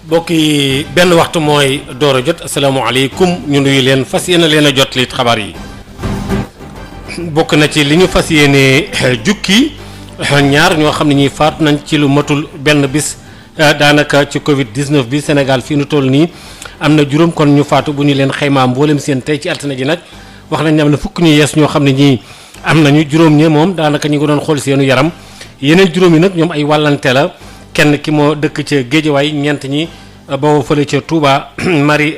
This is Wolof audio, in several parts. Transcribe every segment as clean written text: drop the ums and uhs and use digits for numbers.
mbokk yi benn waxtu mooy door a jot asalaamaaleykum ñu nuyu leen fas yéene leen a jot li xabaar yi bokk na ci li ñu fas yéene jukki ñaar ñoo xam ne ñi faatu nañ ci lu matul benn bis daanaka ci Covid 19 bi Sénégal fii nu toll nii am na juróom kon ñu faatu bu ñu leen xaymaa mboolem seen tey ci altine ji nag wax nañ ne am na fukk ñu yees ñoo xam ne ñii am nañu juróom ñe moom daanaka ñu ngi doon xool seenu yaram yeneen juróom yi nag ñoom ay wàllante la. kenn ki moo dëkk ca Géejawaay ñeent ñi boo fële ca Touba Marie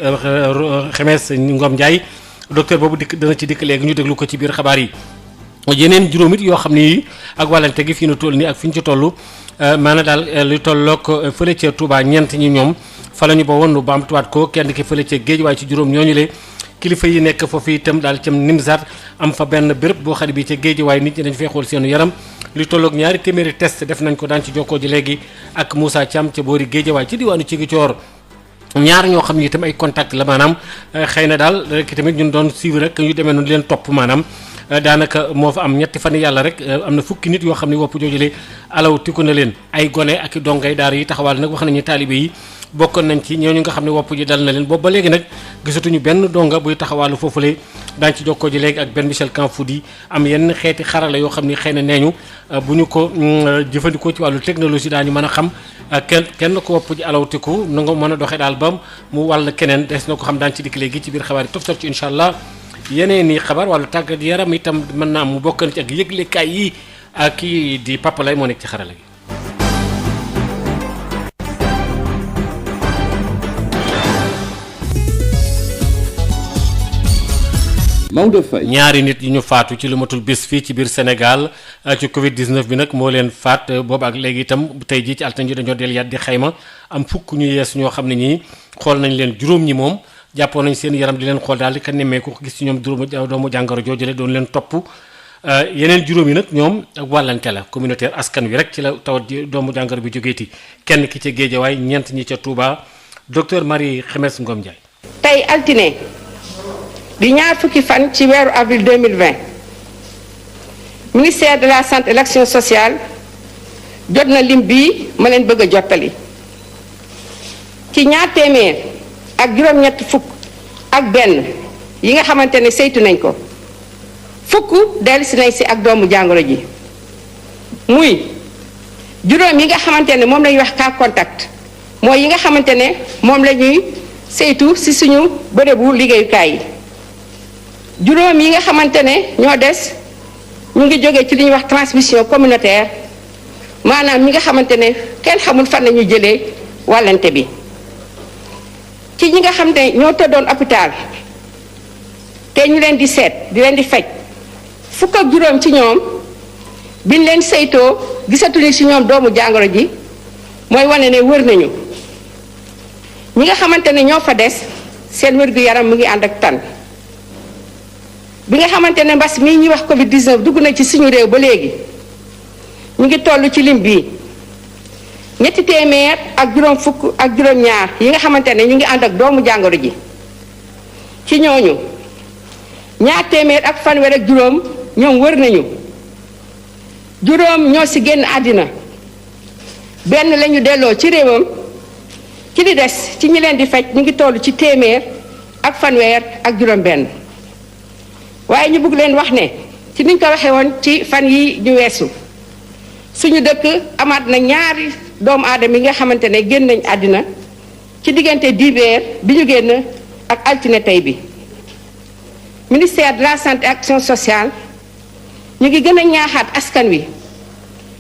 Xemes Ngom Ndiaye docteur boobu dana ci dikk léegi ñu déglu ko ci biir xabaar yi. yeneen juróom it yoo xam ni ak wàllante gi fii nu toll nii ak fi ñu ci toll maanaam daal lu tolloog fële ca Touba ñeent ñi ñoom fa la ñu ba woon nu baamtuwaat ko kenn ki fële ca Géejawaay ci juróom ñooñu le kilifa yi nekk foofu itam daal cam Nimzaat am fa benn béréb boo xam ne bii ca Géejawaay nit ñi dañu fay xool seenu yaram. li tolloog ñaari téeméeri test def nañ ko daan ci jokkoo ji léegi ak Moussa Thiam ca boori Géejawaay ci diwaanu Ziguinchor ñaar ñoo xam ni itam ay contact la maanaam xëy na daal rek tamit ñun doon suivre rek ñu demee noonu leen topp maanaam daanaka moo fa am ñetti fan yàlla rek am na fukki nit yoo xam ne wopp joojule alaw tiku na leen ay gone ak i dongay daara yi taxawal nag wax nañu taalibe yi bokkoon nañ ci ñooñu nga xam ne wopp ji dal na leen boobu ba léegi nag gisatuñu benn donga buy taxawaalu foofule daañ ci jokkoo ji léegi ak benn Michel Kanfoudi am yenn xeeti xarala yoo xam ni xëy na nee ñu bu ñu ko jëfandikoo ci wàllu technologie daañu mën a xam kenn ko wopp ji alawtiku na nga mën a doxee daal ba mu wàll keneen des na ko xam daañ ci dikk léegi ci biir xabaar yi toftal ci incha allah yeneen i xabaar wàllu tàggat yaram itam mën naa mu bokkan ci ak yëglekaay yi ak kii di Papa Lay moo nekk ci xarala gi. Maodo Faye ñaari nit yi ñu faatu ci lu matul bis fii ci biir Sénégal ci Covid 19 bi nag moo leen faat boobu ak léegi itam tey jii ci altine ji dañoo delluwaat di xayma am fukk ñu yees ñoo xam ne ñii xool nañ leen juróom ñi moom jàppoon nañ seen yaram di leen xool daal di ko nemmeeku ko gis ci ñoom doomu jàngoro joojule doon leen topp yeneen juróom yi nag ñoom ak wàllante la communautaire askan wi rek ci la tawat doomu jàngoro bi jógeeti kenn ki ca Géejawaay ñeent ñi ca Touba docteur Marie Xemes Ngom Ndiaye. tey altine. di ñaar fukki fan ci weeru avril 2020 ministère de la santé et de l'action sociale jot na lim bii ma leen bëgg a jottali ci ñaar téeméer ak juróom-ñett fukk ak benn yi nga xamante ne saytu nañ ko fukk dellusi nañ si ak doomu jàngoro ji muy juróom yi nga xamante ne moom la ñuy wax cas contact mooy yi nga xamante ne moom la ñuy saytu si suñu bërëbu liggéeyukaay yi. juróom yi nga xamante ne ñoo des ñu ngi jóge ci li ñuy wax transmission communautaire maanaam ñi nga xamante ne kenn xamul fan la ñu jëlee wàllante bi ci ñi nga xam ne ñoo tëddoon hôpital te ñu leen di seet di leen di faj fukk ak juróom ci ñoom biñ leen saytoo gisatuñu ci ñoom doomu jàngoro ji mooy wane ne wër nañu ñi nga xamante ne ñoo fa des seen wér-gu-yaram mu ngi ànd ak tan bi nga xamante ne mbas mii ñuy wax Covid 19 dugg na ci suñu réew ba léegi ñu ngi toll ci lim bii ñetti téeméer ak juróom fukk ak juróom-ñaar yi nga xamante ne ñu ngi ànd ak doomu jàngoro ji ci ñooñu ñaar téeméer ak fanweer ak juróom ñoom wër nañu juróom ñoo ci génn àddina benn lañu delloo ci réewam ci li des ci ñi leen di faj ñu ngi toll ci téeméer ak fanweer ak juróom-benn. waaye ñu bëgg leen wax ne ci niñ ko waxee woon ci fan yi ñu weesu suñu dëkk amaat na ñaari doomu aadama yi nga xamante ne génn nañ àddina ci diggante dibéer bi ñu génn ak altine tey bi ministère de la santé et action sociale ñu ngi gën a ñaaxaat askan wi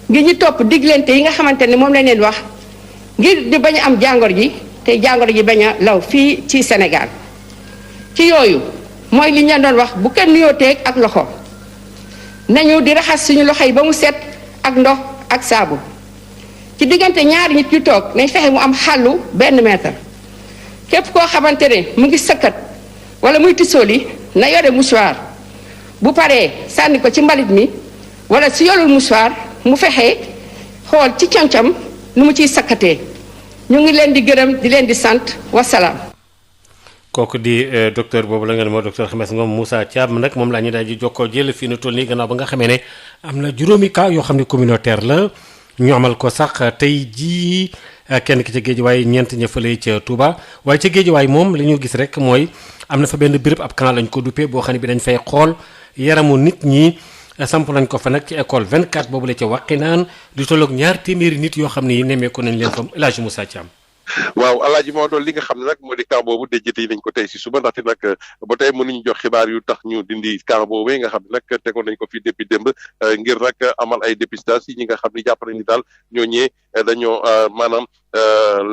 ngir ñu topp diglante yi nga xamante ne moom lañ leen wax ngir di bañ a am jàngoro ji te jàngoro ji bañ a law fii ci Sénégal ci yooyu mooy li ñu leen doon wax bu kenn nuyoo teeg ak loxo nañu di raxas suñu loxo yi ba mu set ak ndox ak saabu ci diggante ñaari nit yu toog nañ fexe mu am xàllu 1 mètre képp koo xamante ne mu ngi sëkkat wala muy tisooli na yore mouchoir bu paree sànni ko ci mbalit mi wala su yorul mouchoir mu fexe xool ci concam nu mu ciy sakkatee ñu ngi leen di gërëm di leen di sant wasalaam. kooku di docteur boobu la nga ne moo docteur Xemes Ngom Moussa Thiam nag moom laa ñu daal di jokkoo jël fii nu toll nii gannaaw ba nga xamee ne am na juróomi cas yoo xam ne communautaire la ñu amal ko sax tey jii kenn ki ca Géejawaay ñeent ña fële ca Touba waaye ca Géejawaay moom li ñu gis rek mooy am na fa benn béréb ab camp lañ ko duppee boo xam ne bi dañ fay xool yaramu nit ñi samp nañ ko fa nag ci école 24 boobu la ca Wakhinane di tolloog 200 nit yoo xam ne yi nemmeeku nañ leen fa El Hadj Moussa Thiam. waaw Alaaji Maodo li nga xam ne nag moo di camp boobu déjjate yi nañ ko tey si suba ndaxte nag ba tey mënuñu jox xibaar yu tax ñu dindi camp boobu nga xam ne nag tegoon nañ ko fii depuis démb ngir nag amal ay dépistage yi ñi nga xam ne jàpp nañ ni daal ñooñee dañoo maanaam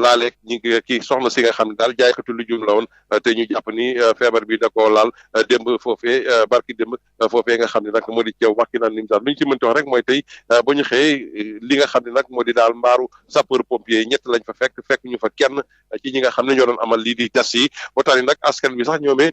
laaleeg ñi kii soxna si nga xam ne daal jaaykatu lu jum la woon te ñu jàpp ni feebar bi da koo laal démb foofee barki démb foofee nga xam ne nag moo di ceew Wakhinane Nimzatt lu ñu ci mënti wax rek mooy tey ba ñu xëyee li nga xam ne nag moo di daal mbaaru sapeur pompier ñett lañ fa fekk ñu fa kenn ci ñi nga xam ne ñoo doon amal lii di test yi ba tax nag askan bi sax ñoomee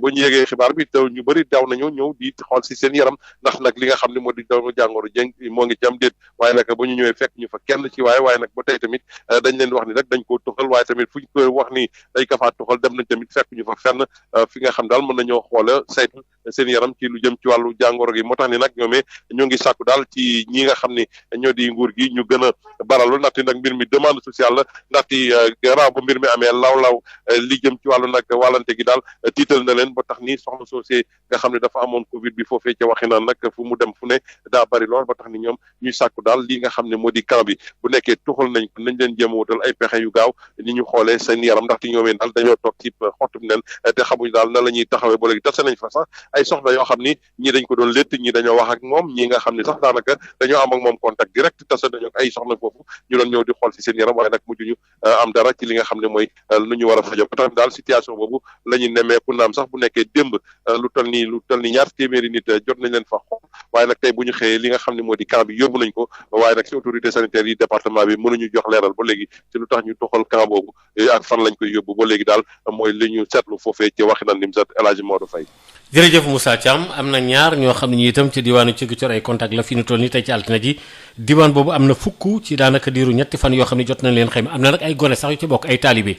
ba ñu yégee xibaar bi taw ñu bëri daw nañu ñëw di xool si seen yaram ndax nag li nga xam ne moo di doomu jàngoro jëng moo ngi ci am déet waaye nag ba ñu ñëwee fekk ñu fa kenn ci waaye nag ba tey tamit dañ leen wax ni nag dañ koo tuxal waaye tamit fu ñu ko wax ni dañ ko faa tuxal dem nañ tamit fekk ñu fa fenn fi nga xam daal mën nañoo xoola saytu seen yaram ci lu jëm ci wàllu jàngoro gi moo tax ni nag ñoomee ñoo ngi sàkku daal ci ñi nga xam ne ñoo di nguur gi ñu gën a baralu ndaxte nag mbir mi demande sociale la ndaxte gannaaw ba mbir mi amee law li jëm ci wàllu nag wàllante gi daal tiital na leen ba tax ni soxna soosee nga xam ne dafa amoon Covid bi foofee ca Wakhinane nag fu mu dem fu ne daa bari lool ba tax ni ñoom ñuy sàkku daal li nga xam ne moo di camp bi bu nekkee tuxal nañ ko nañ leen jéem a wutal ay pexe yu gaaw ni ñu xoolee seen yaram ndaxte ñoomee daal dañoo toog ci xottum nen te xamuñ daal na la ñuy taxawee ba léegi tase nañ fa sax ay soxna yoo xam ni ñii dañ ko doon létt ñii dañoo wax ak moom ñii nga xam ne sax daanaka dañoo am ak moom contact direct tase nañu ak ay soxna foofu ñu doon ñëw di xool si seen yaram waaye nag mujjuñu am dara ci li nga xam ne mooy lu ñu war a fajo ba tax daal situation boobu la ñu nemmeeku naam sax bu nekkee démb lu toll ni 200 nit jot nañ leen fa xool waaye nag tey bu ñu xëyee li nga xam ne moo di camp bi yóbbu nañ ko waaye nag si autorité sanitaire yi département bi mënuñu jox leeral ba léegi ci lu tax ñu toxal camp boobu ak fan lañ koy yóbbu ba léegi daal mooy li ñu seetlu foofee ci Wakhinane Nimzatt El Hadji Maodo Faye. jërëjëf Moussa Thiam am na ñaar ñoo xam ne ñi itam ci diwaanu Ziguinchor ay contact la fi ñu toll nii tey ci altine ji diwaan boobu am na fukk ci daanaka diiru ñetti fan yoo xam ne jot nañ leen xayma am na nag ay gone sax yu ci bokk ay taalibe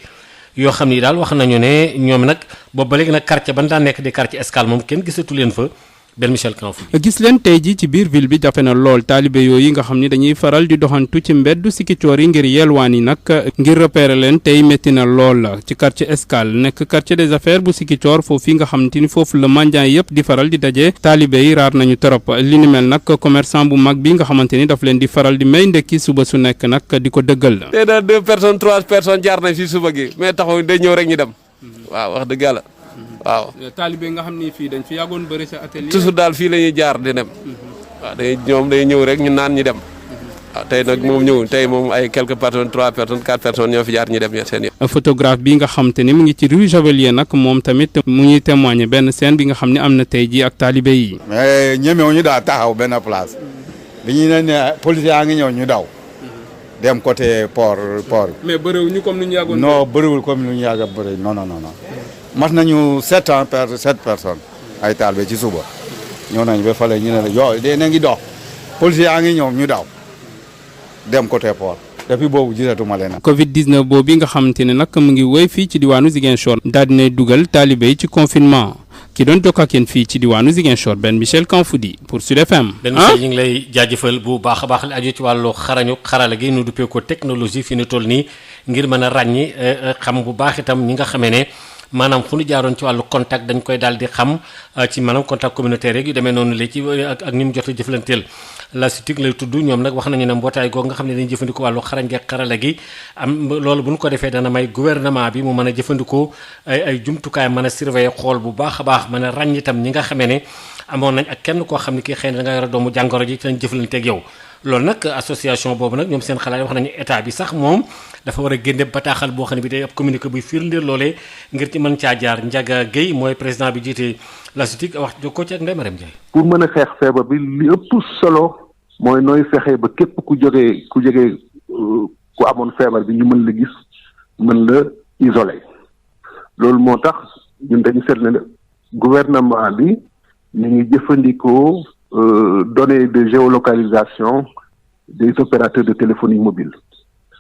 yoo xam ni daal wax nañu ne ñoom nag boobu ba léegi nag quartier ban daan nekk di quartier Escale moom kenn gisatu leen fa benn Michel Kanfou. gis leen tey ji ci biir ville bi jafe na lool taalibe yooyu nga xam ni dañuy faral di doxantu ci mbeddu Ziguinchor yi ngir yelwaan yi nag ngir repérer leen tey métti na lool ci quartier Escale nekk quartier des affaires bu Ziguinchor foofu nga xamante ni foofu la mendiant yëpp di faral di daje taalibe yi raar nañu trop li ni mel nag commerçant bu mag bi nga xamante ni daf leen di faral di may ndekki suba su nekk nag di ko dëggal. tey daal 2 personnes 3 personnes jaar nañ fi suba gi mais taxaw day ñëw rek ñu dem waaw wax dëgg yàlla. waaw taalibe nga xam ni fii dañ fi yàggoon bëri sa atelier. toujours daal fii la ñuy jaar di dem. waaw ñoom day ñëw rek ñu naan ñu dem. waaw tey nag moom ñëw tey moom ay quelques personnes 3 personnes 4 personnes ñoo fi jaar ñu dem seen yoon. photographe bi nga xam te ni mu ngi ci rue Javelier nag moom tamit mu ngi témoigner benn scène bi nga xam ne am na tey jii ak taalibe yi. mais ñemewuñu daal taxaw benn place. bi ñu ne policier yaa ngi ñëw ñu daw. dem côté port. mais bëriwuñu comme ni ñu yàggoon. non bëriwul comme ni ñu yàgg a bëri non. mat nañu 7 personnes ay taalibe ci suba ñëw nañ ba fale ñu ne la yow de na ngi dox policier yaa ngi ñëw ñu daw dem côté port depuis boobu gisatuma leen. Covid 19 boobu nga xamante ne nag mu ngi wéy fii ci diwaanu Ziguinchor daal dinay dugal taalibe yi ci confinement ki doon jokk ak yéen fii ci diwaanu Ziguinchor benn Michel Kanfoudi pour Sud FM. benn Michel ñu ngi lay jaajëfal bu baax a baax li aju ci wàllu xarala gi nu duppee ko technologie fi ñu toll nii ngir mën a ràññi xam bu baax itam ñi nga xamee ne. maanaam fu ñu jaaroon ci wàllu contact dañ koy daal di xam ci maanaam contact communautaire rek yu demee noonu la ci ak ni mu jot a jëflanteel la SITIC lay tudd ñoom nag wax nañu ne mbootaay googu nga xam ne dañuy jëfandikoo wàllu xarañ gi ak xarala gi am loolu bu ñu ko defee dana may gouvernement bi mu mën a jëfandikoo ay jumtukaay mën a surveiller xool bu baax a baax mën a ràññ itam ñi nga xamee ne amoon nañ ak kenn koo xam ne kii xëy na da nga yor doomu jàngoro ji ci lañ jëflanteeg yow loolu nag association boobu nag ñoom seen xalaat wax nañu état bi sax moom dafa war a génne bataaxal boo xam ne bi day ab communiqué buy firndeel loolee ngir ci mën caa jaar Ndiaga Guèye mooy président bi jiite la SITIC wax jokkoo ci ak Ndeye Marème Ndiaye. pour mën a xeex feebar bi li ëpp solo mooy nooy fexe ba képp ku jege ku amoon feebar bi ñu mën la gis mën la isolé loolu moo tax ñun dañu seetlu ne gouvernement bi ñu ngi jëfandikoo données de géolocalisation des opérateurs de téléphonie mobile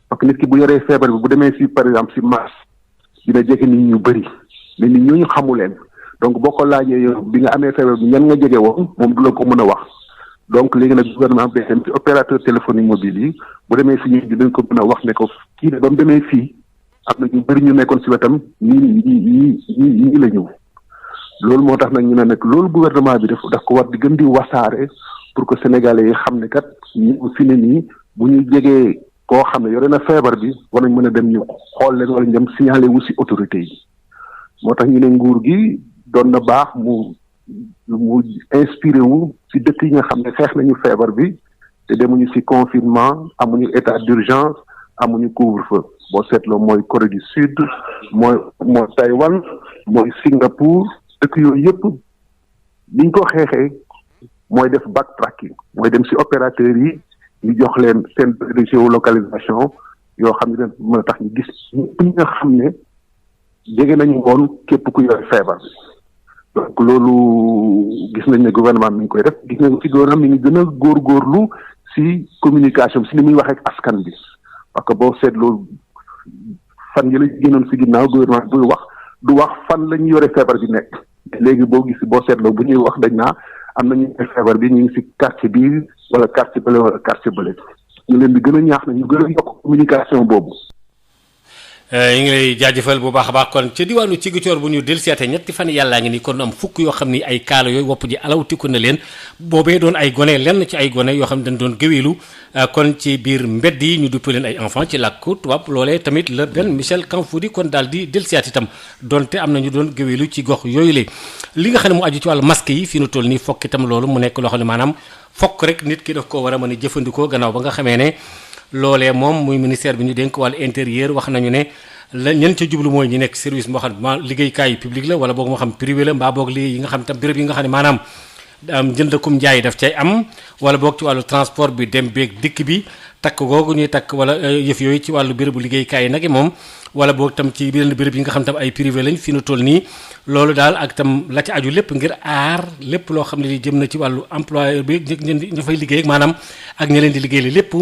parce que nit ki bu yoree feebar bi bu demee si par exemple si mars dina jege nit ñu bëri mais nit ñooñu xamu leen donc boo ko laajee yow bi nga amee feebar bi ñan nga jege woon moom du la ko mën a wax donc léegi nag gouvernement bi day dem ci opérateur téléphonique mobile yi bu demee si ñun dañ ko mën a wax ne ko kii ne ba mu demee fii am na ñu bëri ñu nekkoon si wetam ñii la ñëw loolu moo tax nag ñu ne nag loolu gouvernement bi daf ko war di gën di wasaare pour que sénégalais yi xam ne kat ñu fi ne nii bu ñu jegee koo xam ne yore na feebar bi war nañ mën a dem ñu xool leen wala ñu dem signaler wu si autorité yi moo tax ñu ne nguur gi doon na baax mu inspiré wu si dëkk yi nga xam ne xeex nañu feebar bi te demuñu si confinement amuñu état d'urgence amuñu couvre-feu boo seetloo mooy Corée du Sud mooy Taïwan mooy Singapour dëkk yooyu yëpp liñ ko xeexee mooy def backtracking mooy dem si opérateurs yi ñu jox leen seen de géolocalisation yoo xam ne mën a tax ñu gis ñëpp ñi nga xam ne jege nañu woon képp ku yore feebar bi donc loolu gis nañ ne gouvernement mi ngi koy def gis nañ ci gouvernement mi ngi gën a góorgóorlu si communication si ni muy waxee ak askan bi parce que boo seetloo fan yi la génnoon si ginnaaw gouvernement buy wax du wax fan la ñu yore feebar bi nekk léegi boo seetloo bu ñuy wax dañ naa am na ñu feebar bi ñu ngi si quartier bi wala quartier bële wala quartier bële ñu leen di gën a ñaax na ñu gën a yokk communication boobu. ñu ngi lay jaajëfal bu baax a baax kon ca diwaanu ci Ziguinchor bu ñu del seete ñetti fan yàllaa ngi nii kon am fukk yoo xam ni ay kaala yooyu wopp ji alawtiku na leen boobee doon ay gone lenn ci ay gone yoo xam ne dañ doon gëweelu kon ci biir mbedd yi ñu duppe leen ay enfant ci làkku tubaab loolee tamit la benn Michel Kanfoudi kon daal di del seet itam donte am na ñu doon gëweelu ci gox yooyu le li nga xam ne mu aju ci wàllu masque yi fi nu toll nii fokk itam loolu mu nekk loo xam ne maanaam fokk rek nit ki daf ko war a mën a jëfandikoo gannaaw ba nga xamee ne loolee moom muy ministère bi ñu dénk wàllu intérieur wax nañu ne la ñen ca jublu mooy ñi nekk service moo xam ne liggéeykaay public la wala boog moo xam privé la mbaa boog lii yi nga xam tam béréb yi nga xam ne maanaam jënd kum njaay daf cay am wala boog ci wàllu transport bi dem beeg dikk bi takk googu ñuy takk wala yëf yooyu ci wàllu bérébu liggéeykaay yi nag moom wala boog tam ci benn béréb yi nga xam tam ay privé lañ fi nu toll nii loolu daal ak tam la ci aju lépp ngir aar lépp loo xam ne li jëm na ci wàllu employeur bi ñu fay liggéey ak maanaam ak ña leen di liggéey li lépp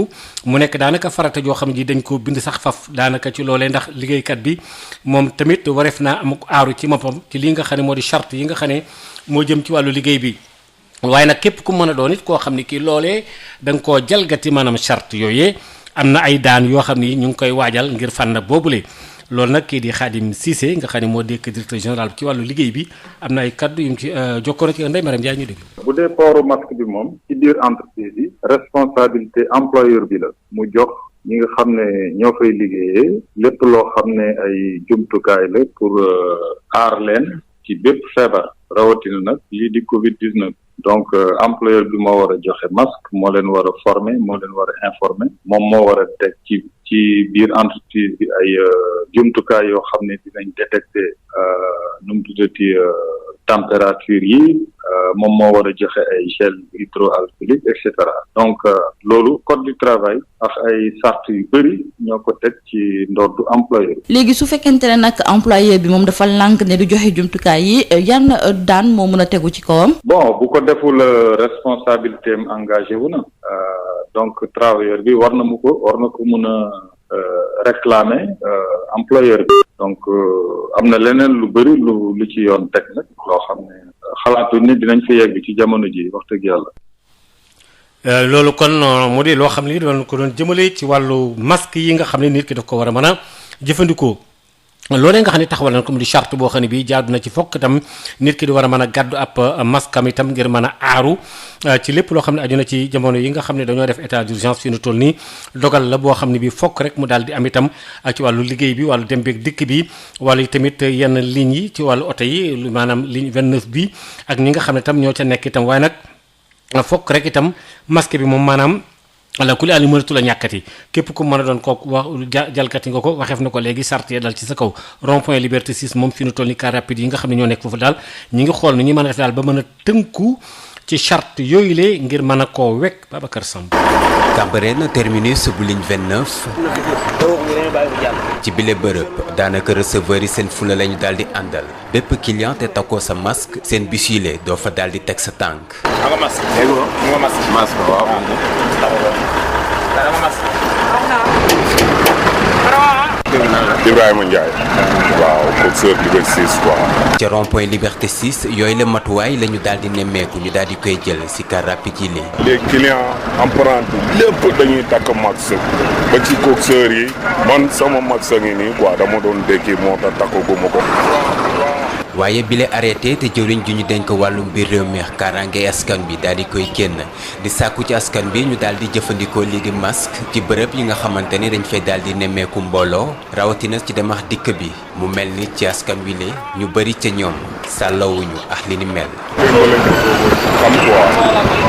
mu nekk daanaka farata joo xam ne ji dañ ko bind sax faf daanaka ci loolee ndax liggéeykat bi moom tamit wareef naa am aaru ci moppam ci lii nga xam ne moo di charte yi nga xam ne moo jëm ci wàllu liggéey bi waaye nag képp ku mën a doon it koo xam ne kii loolee da nga koo jalgati maanaam charte yooyee am na ay daan yoo xam ni ñu ngi koy waajal ngir fànn boobule loolu nag kii di Khadim Cissé nga xam ne moo nekk directeur général ci wàllu liggéey bi am na ay kaddu yu mu ci jokkoo na ci Ndeye Mariam Ndiaye ñu déglu. bu dee pooru masque bi moom ci biir entreprise yi responsabilité employeur bi la mu jox ñi nga xam ne ñoo fay liggéeyee lépp loo xam ne ay jumtukaay la pour aar leen ci bépp feebar rawatina nag lii di Covid-19. donc employeur bi moo war a joxe masque moo leen war a former moo leen war a informer moom moo war a teg ci biir entreprise bi ay jumtukaay yoo xam ne dinañ détecter nu mu tuddati température yi moom moo war a joxe ay gel hydroalcoolique et cetera donc loolu code du travail ak ay sart yu bëri ñoo ko teg ci ndoddu employeur bi. léegi su fekkente ne nag employeur bi moom dafa lànk ne du joxe jumtukaay yi yan daan moo mën a tegu ci kawam. bon bu ko deful responsabilité am engagé wu na donc travailleur bi war na ko mën a réclamer employeur bi. donc am na leneen lu bëri lu ci yoon teg nag loo xam ne xalaatuñ ne dinañ fi yegg ci jamono ji wax dëgg yàlla. loolu kon mu di loo xam ne doon ko doon jëmale ci wàllu masque yi nga xam ne nit ki daf ko war a mën a jëfandikoo. loolee nga xam ne taxawal na ko mu di charte boo xam ne bii jaadu na ci fokk itam nit ki di war a mën a gàddu ab maskam itam ngir mën a aaru ci lépp loo xam ne aju na ci jamono yi nga xam ne dañoo def état d'urgence fi nu toll nii dogal la boo xam ne bii fokk rek mu daal di am itam ci wàllu liggéey bi wàllu dem beeg dikk bi wàllu tamit yenn lignes yi ci wàllu oto yi maanaam ligne 29 bi ak ñi nga xam ne itam ñoo ca nekk itam waaye nag fokk rek itam masque bi moom maanaam wala ku li àll mënatu la ñàkkati képp ku mën a doon kooku wax jalkati nga ko waxeef na ko léegi sart dal ci sa kaw rond point liberté 6 moom fi nu toll ni car rapide yi nga xam ne ñoo nekk foofu daal ñi ngi xool nu ñuy mën a def daal ba mën a tënku ci charte yooyu le ngir mën a koo wekk Babacar Samb. Cambérène terminus bu ligne 29 ci bile bërëb daanaka receveur yi seen fula lañu daal di àndal bépp client te takkoo sa masque seen bis yile doo fa daal di teg sa tànk. nga masque léegi nga masque waaw. Ibrahima Ndiaye. waaw coxeur Liberté 6 quoi. ca rond-point Liberté 6 yooyu la matuwaay la ñu daal di nemmeeku ñu daal di koy jël si car rapide yi lee. les clients empruntés lépp dañuy takk max ba ci coxeur yi man sama max a ngi nii quoi dama doon dékki moo tax takkaguma ko. waaye bile arrêté te jëwriñ ju ñu dénk wàllum biir réew mi kaaraange askan bi daal di koy génn di sàkku ci askan bi ñu daal di jëfandikoo lii di masque ci bërëb yi nga xamante ni dañ fay daal di nemmeeku mbooloo rawatina ci dem ak dikk bi mu mel ni ci askan wi le ñu bëri ca ñoom sàllawuñu ak li ni mel.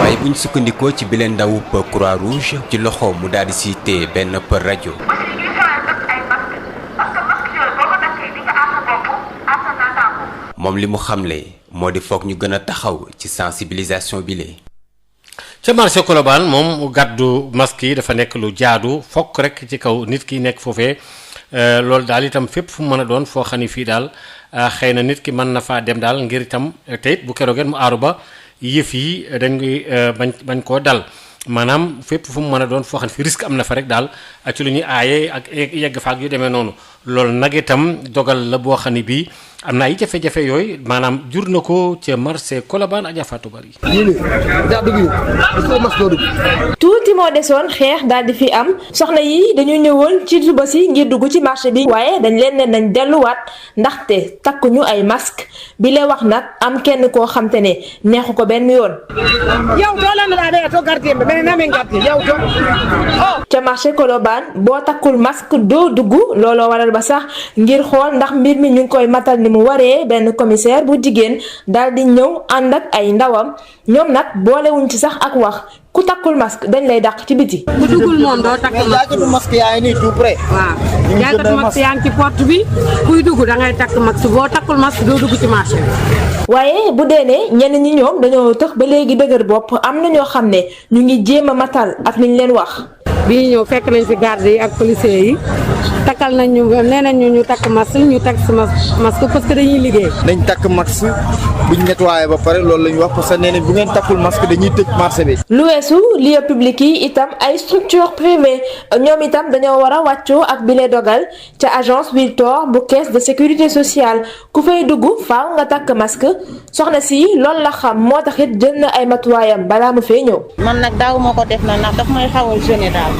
waaye buñ sukkandikoo ci bile ndawub Croix Rouge ci loxo mu daal di siy téye benn për rajo. moom li mu xamle moo di foog ñu gën a taxaw ci sensibilisation bi lee. ca marché Colobane moom gàddu masque yi dafa nekk lu jaadu fokk rek ci kaw nit ki nekk foofee loolu daal itam fépp fu mu mën a doon foo xam ne fii daal xëy na nit ki mën na faa dem daal ngir itam te it bu keroogeen mu aaru ba yëf yi dañ koy bañ koo dal maanaam fépp fu mu mën a doon foo xam ne fi risque am na fa rek daal ci lu ñuy aaye ak yegg faak yu demee noonu loolu nag itam dogal la boo xam ne bii am na ay jafe-jafe yooyu maanaam jur na ko ca marché Colobane Adja Fatou Bari. tuuti moo desoon xeex daal di fi am soxna yi dañu ñëwoon ci suba si ngir dugg ci marché bi waaye dañ leen ne nañ delluwaat ndaxte takkuñu ay masque bi la wax nag am kenn koo xam te ne neexu ko benn yoon. ca marché Colobane boo takkul masque doo dugg looloo waral ba sax ngir xool ndax mbir mi ñu ngi koy matal ni mu waree benn commissaire bu jigéen daal di ñëw ànd ak ay ndawam ñoom nag boolewuñ ci sax ak wax ku takkul masque dañ lay dàq ci biti. ku duggul moom doo takk masque yaa ngi nii tout près. waaw jaaykat masque yaa ngi ci porte bi kuy dugg da ngay takk masque boo takkul masque doo dugg ci marché bi. waaye bu dee ne ñenn ñi ñoom dañoo tax ba léegi dëgër bopp am na ñoo xam ne ñu ngi jéem a matal ak liñ leen wax. bi ñu ñëw fekk nañ fi garde yi ak policiers yi takkal nañ ñu nee nañ ñu takk masque ñu takk si masque parce que dañuy liggéey. nañ takk masque bu ñu nettoyé ba pare loolu la ñu wax parce que nee nañ bu ngeen takkul masque dañuy tëj marché bi. lu weesu lieu public yi itam ay structure privée ñoom itam dañoo war a wàccoo ak bile dogal ca agence Wiltor bu caisse de sécurité sociale ku fay dugg faaw nga takk masque soxna si loolu la xam moo taxit jël na ay matuwaayam balaa mu fee ñëw. man nag daaw moo ko def na ndax daf may xaw a jeune daal.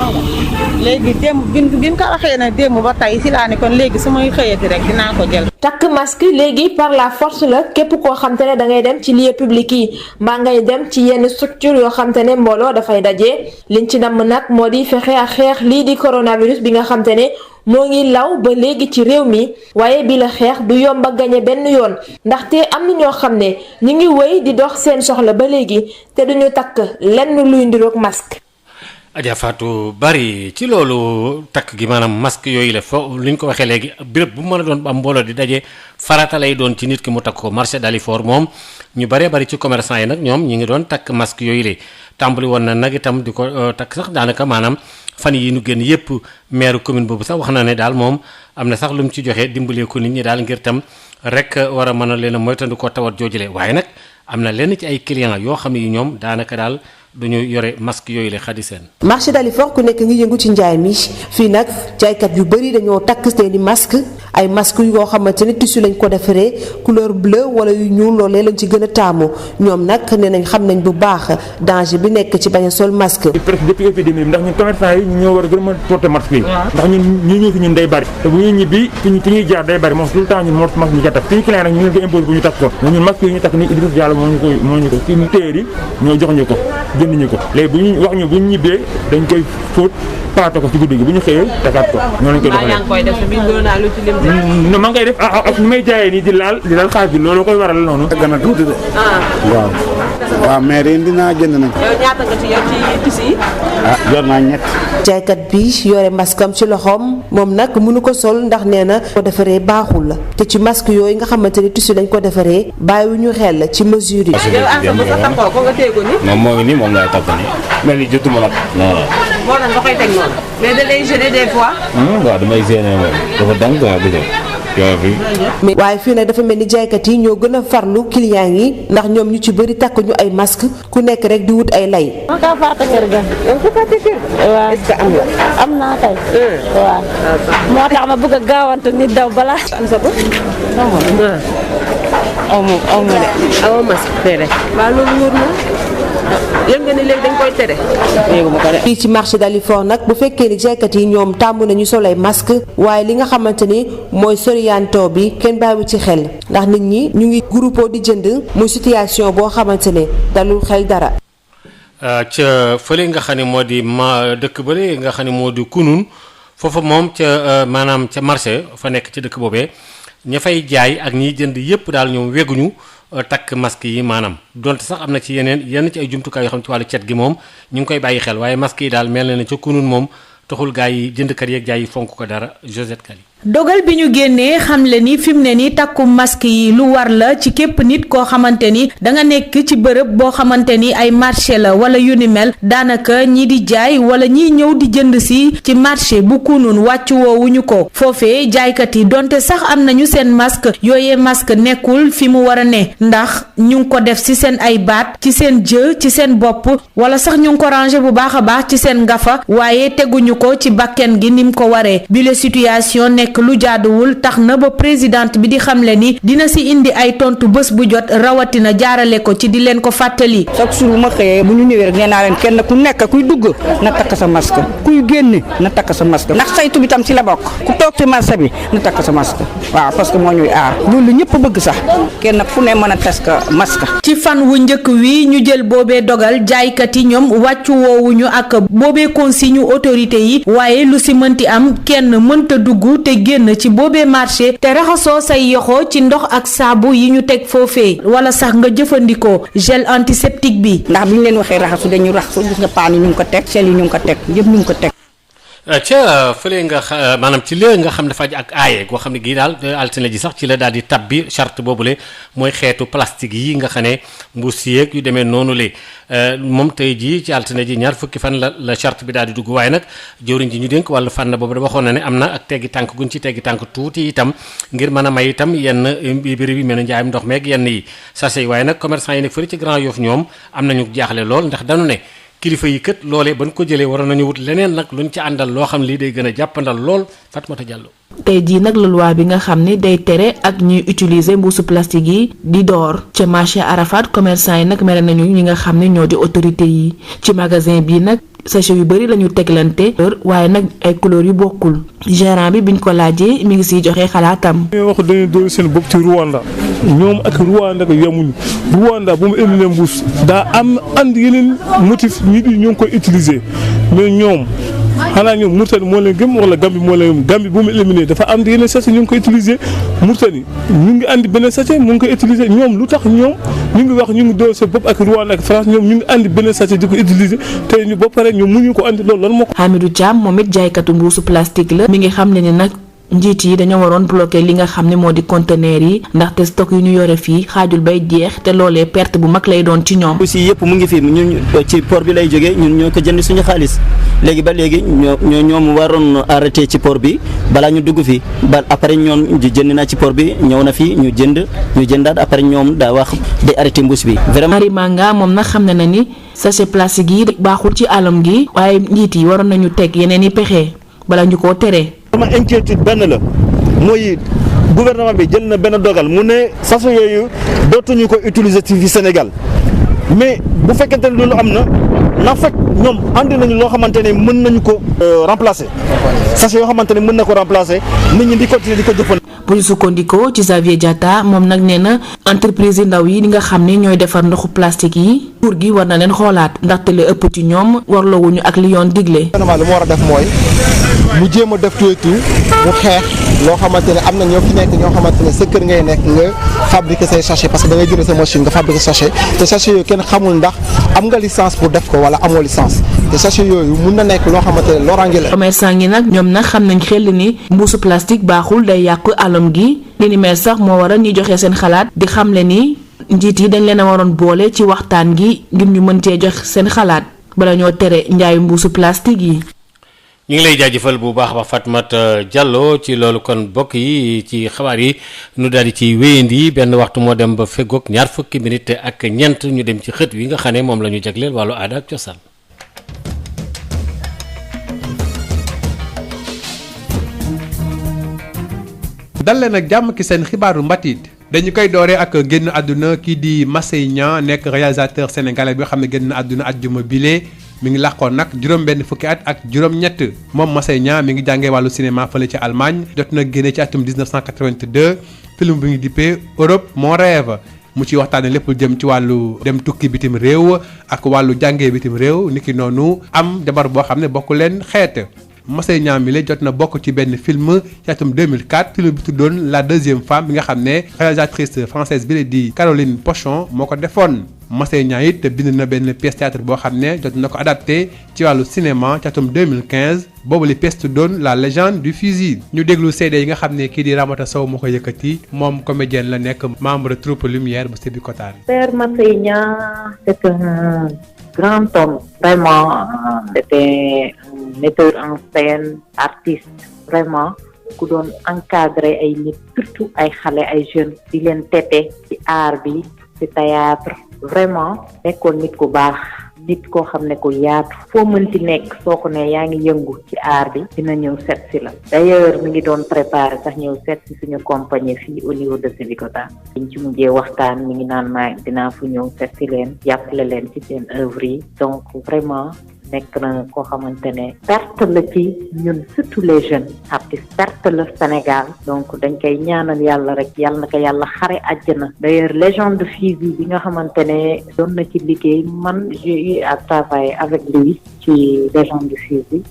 léegi démb bi ko waxee na démb ba tey si laa ne kon léegi su may xëyati rek dinaa ko jël. takk masque léegi par la force la képp koo xam te ne da ngay dem ci lieu public yi mbaa ngay dem ci yenn structure yoo xam te ne mbooloo dafay daje liñ ci namm nag moo di fexe ak xeex lii di coronavirus bi nga xam te ne moo ngi law ba léegi ci réew mi waaye bi la xeex du yomb a gañe benn yoon ndaxte am na ñoo xam ne ñu ngi wéy di dox seen soxla ba léegi te duñu takk lenn luy ndiroog masque. Adja Fatou Bari ci loolu takk gi maanaam masque yooyu la fo li ñu ko waxee léegi béréb bu mën a doon am mbooloo di daje farata lay doon ci nit ki mu takk ko marché Dalifort moom ñu bëree bëri ci commerçant yi nag ñoom ñi ngi doon takk masque yooyu la tàmbali woon na nag itam di ko takk sax daanaka maanaam fan yi ñu génn yépp maire commune boobu sax wax na ne daal moom am na sax lu mu ci joxe dimbalee ko nit ñi daal ngir tam rek war a mën a leen a moytandu ko tawat joojule waaye nag am na lenn ci ay clients yoo xam ne yi ñoom daanaka daal duñu yore masque yooyu la xadi seen. marché Dalifort ku nekk ngi yëngu ci njaay mi fii nag jaaykat yu bëri dañoo takk seeni masque ay masque yoo xamante ne tissu lañ ko defaree couleur bleu wala yu ñuul loolee lañ ci gën a taamu ñoom nag nee nañ xam nañ bu baax danger bi nekk ci bañ a sol masque. presque depuis épidémie bi ndax ñun commerçant yi ñu ñoo war a gën a porter masque yi. ndax ñun ñu ñëw fi ñun day bari te bu ñuy ñibbi fi ñuy jaar day bari moom tout le temps ñun moo masque ñu ko takk suñu client nag ñu leen ko imposé bu ñu takk ko ñun masque yi ñu takk ni Idrissa Diallo moo ñu ko suñu téer yi ñoo jox ñu ko jënd ñu ko léegi bu ñu wax ñu bu ñu ñibbee dañ koy fóot paate ko ci guddi gi bu ñu xëyee takaat ko noonu lañ koy doxalee. yaa ngi koy def bi naa lu ci lim. non maa ngi koy def ak ni may jaayee nii di laal xaalis bi loolu koy waral noonu. gën a tuuti de. waaw. waaw mais ren dinaa jënd nag. yow ñaata nga ci yor ci tissu yi. yor naa ñett. jaaykat bi yore masque am ci loxoom moom nag mënu ko sol ndax nee na ko defaree baaxul la te ci masque yooyu nga xamante ne tissu lañ ko defaree bàyyiwuñu xel ci mesure yi. yow Assa bu sa taxaw ko nga téye ko ni. moom moo ngi nii moom laay takk nii. mel ni jotuma nag. non non. moo tax nga koy teg noonu. mais da lay gêner des fois. waaw damay gêner moom dafa dang quoi mais waaye fii nag dafa mel ni jaaykat yi ñoo gën a farlu client yi ndax ñoom ñu ci bëri takk ñu ay masque ku nekk rek di wut ay lay. ma kaa fàtte kër ga. yow ku fàtte kër ga. waaw est-ce que am nga. am naa kay. waaw. moo tax ma bëgg a gaawante nit daw balaa. am sa bopp. aw ma de. aw masque tere. waaw loolu wóor na. yëg nga ni léegi dañ koy tere. yëguma ko de. fii ci marché Dalifort nag bu fekkee ni jaaykat yi ñoom tàmm nañu sol ay masque waaye li nga xamante ni mooy soriyanto bi kenn bàyyiwu ci xel ndax nit ñi ñu ngi groupé di jënd muy situation boo xamante ne dalul xel dara. ca fële nga xam ne moo di dëkk bële nga xam ne moo di kunun foofu moom ca maanaam ca marché fa nekk ci dëkk boobee ña fay jaay ak ñiy jënd yépp daal ñoom wegguñu takk masque yi maanaam donte sax am na ci yenn ci ay jumtukaay yoo xam ci wàllu cet gi moom ñu ngi koy bàyyi xel waaye masque yi daal mel na ne ca kunun moom taxul gaa yi jëndkat yeeg jaay yi fonk ko dara Josette Kali. dogal bi ñu génnee xamle ni fi mu ne ni takku masque yi lu war la ci képp nit koo xamante ni danga nekk ci bërëb boo xamante ni ay marché la wala yu ni mel daanaka ñi di jaay wala ñiy ñëw di jënd si ci marché bu kunun wàccu woowuñu ko foofee jaaykat yi donte sax am nañu seen masque yooyee masque nekkul fi mu war a ne ndax ñu ngi ko def ci seen ay baat ci seen jë ci seen bopp wala sax ñu ngi ko rangé bu baax a baax ci seen ngafa waaye teguñu ko ci bakken gi ni mu ko waree bi la situation nekk lu jaaduwul tax na ba présidente bi di xamle ni dina si indi ay tontu bés bu jot rawatina jaarale ko ci di leen ko fàttali. chaque jour bu ma xëyee bu ñu ñëwee rek nee naa leen kenn ku nekk kuy dugg na takk sa masque kuy génn na takk sa masque ndax saytu bi tam ci la bokk ku toog ci marché bi na takk sa masque waaw parce que moo ñuy aar loolu ñëpp bëgg sax kenn fu ne mën a tas ka masque. ci fan wu njëkk wi ñu jël boobee dogal jaaykat yi ñoom wàccu woowuñu ak boobee consigne autorité yi waaye lu si mënti am kenn mënta dugg te génn ci boobee marché te raxasoo say yoxo ci ndox ak saabu yi ñu teg foofee wala sax nga jëfandikoo gel antiseptique bi. ndax bi ñu leen waxee raxasu dañu raxasu gis nga paan yi ñu ngi ko teg sel yi ñu ngi ko teg yëpp ñu ngi ko teg. ca fële nga maanaam ci léegi nga xam dafa ak aaye goo xam ne gii daal altine ji sax ci la daal di tab bi charte boobule mooy xeetu plastique yi nga xam ne mbuus yeeg yu demee noonu le moom tey jii ci altine ji ñaar fukki fan la charte bi daal di dugg waaye nag jëwriñ ji ñu dénk wàllu fànn boobu da waxoon na ne am na ak teggi tànk guñ ci teggi tànk tuuti itam ngir mën a may itam yenn béréb yi mel ne njaayam ndox meeg yenn yi sachet yi waaye nag commerçant yi nekk fële ci Grand Yoff ñoom am nañu jaaxle lool ndax dañu ne kilifa yi kët loolee ban ko jëlee waroon nañu wut leneen nag luñ ci àndal loo xam lii day gën a jàppandal lool Fatmata Diallo. tey jii nag la loi bi nga xam ne day tere ak ñuy utiliser mbuusu plastique yi di door ca marché Arafat commerçant yi nag mere nañu ñi nga xam ne ñoo di autorité yi ci magasin bii nag sachet yu bëri la ñu teglante waaye nag ay couleurs yu bokkul gérant bi biñ ko laajee mi ngi siy joxe xalaatam. ñoo wax dañuy doon seen bopp ci Rwanda ñoom ak Rwanda ko yemuñu Rwanda bu mu éliminer mbuus daa am and yeneen motif nit ñi ñoo ngi koy utiliser mais ñoom xanaa ñoom Mauritanie moo leen gëm wala Gambie moo leen gëm Gambie bu mu éliminé dafa am yeneen sachet ñu ngi koy utiliser Mauritanie ñu ngi andi beneen sachet mu ngi koy utiliser ñoom lu tax ñoom ñu ngi wax ñu ngi doon seen bopp ak Rwanda ak France ñoom ñu ngi andi beneen sachet di ko utiliser te ñu ba pare ñoom mënuñu ko andi loolu lan moo ko. Hamidou Thiam moom it jaaykatu mbuusu plastique la mi ngi xam ne ni nag njiit yi dañoo waroon bloqué li nga xam ne moo di conteneur yi ndaxte stock yu ñu yore fii xaajul bay jeex te loolee perte bu mag lay doon ci ñoom. aussi yëpp mu ngi fi ñun ci port bi lay jógee ñun ñoo ko jënd suñu xaalis léegi ba léegi ñoom waroon arrêté ci port bi balaa ñu dugg fi ba après ñoom jënd naa ci port bi ñëw na fi ñu jëndaat après ñoom daa wax di arrêté mbuus bi. vraiment Marie Manga moom nag xam na ni sachet plastique yi baaxul ci alam gi waaye njiit yi waroon nañu teg yeneen i pexe bala ñu koo tere. sama inquiétude benn la mooy gouvernement bi jël na benn dogal mu ne sachet yooyu dootuñu ko utiliser ci fi Sénégal mais bu fekkente ne loolu am na fekk ñoom andi nañu loo xamante ne mën nañu ko remplacer sachet yoo xamante ne mën na ko remplacer nit ñi di continuer di ko jëfandikoo. bu ñu sukkandikoo ci Xavier Diatta moom nag nee na entreprise yi ndaw yi nga xam ne ñooy defar ndoxu plastique yi nguur gi war na leen xoolaat ndaxte li ëpp ci ñoom warloowuñu ak li yoon digle. gouvernement li mu war a def mooy mu jéem a def tuuti mu xeex loo xamante ne am na ñoo fi nekk ñoo xamante ne sa kër ngay nekk nga fabriquer say sachet parce que da ngay jënd sa machine nga fabriquer sachet te sachet yooyu kenn xamul ndax am nga licence pour def ko wala amoo licence te sachet yooyu mun na nekk loo xamante ne loraange la. commerçant yi nag ñoom nag xam nañ xel ni mbuusu plastique baaxul day yàq alam gi li ni mel sax moo waral ñuy joxe seen xalaat di xamle ni njiit yi dañ leen a waroon boole ci waxtaan gi ngir ñu mën cee jox seen xalaat bala ñoo tere njaayu mbuusu plastique yi. ñu ngi lay jaajëfal bu baax ba Fatmata Diallo ci loolu kon bokk yi ci xabaar yi nu daal di ci wéyandi benn waxtu moo dem ba feggoog ñaar fukki minute ak ñeent ñu dem ci xët wi nga xam ne moom la ñu jagleel wàllu aada ak cosaan. dal leen ak jàmm ki seen xibaaru mbatit dañu koy dooree ak génn àdduna kii di Massey Niang nekk réalisateur sénégalais bi nga xam ne génn àdduna àjjuma bile mi ngi làqoon nag juróom benn fukki at ak juróom-ñett moom Massey Niang mi ngi jàngee wàllu cinéma fële ci Allemagne jot na génne ci atum 1982 film bi ngi dippee Europe mon rêve mu ci waxtaane lépp jëm ci wàllu dem tukki bitim réew ak wàllu jàngee bitim réew niki noonu am jabar boo xam ne bokku leen xeet Massey Niang mi la jot na bokk ci benn film ci atum 2004 film bi tuddoon La deuxième femme bi nga xam ne réalisatrice française bi la di Caroline Pochon moo ko defoon Massey Niang it bind na benn pièce théâtre boo xam ne jot na ko adapté ci wàllu cinéma ci atum 2015 boobu li pièce tuddoon La légende du fusil ñu déglu seede yi nga xam ne kii di Ramata Sow moo ko yëkkati moom comédienne la nekk membre troupe Lumière bu Sébikotane. Père Massey Niang c'est un grand homme vraiment c'était un metteur en scène artiste vraiment ku doon encadrer ay nit surtout ay xale ay jeunes di leen tete ci art bi ci théâtre vraiment nekkoon nit ku baax nit koo xam ne ku yaatu foo mënti nekk soo ko ne yaa ngi yëngu ci art bi dina ñëw seet si la d'ailleurs mi ngi doon préparer sax ñëw seet si suñu compagnie fii au niveau de Sébikotane liñ ci mujjee waxtaan mi ngi naan maa dinaa fu ñëw seet si leen jàppale leen ci seen œuvre yi donc vraiment nekk na koo xamante ne perte la ci ñun surtout les jeunes artistes perte la Sénégal donc dañ koy ñaanal yàlla rek yàlla na ko yàlla xare àjjana d'ailleurs légende de fusil bi nga xamante ne doon na ci liggéey man j'ai eu à travailler avec lui ci légende de fusil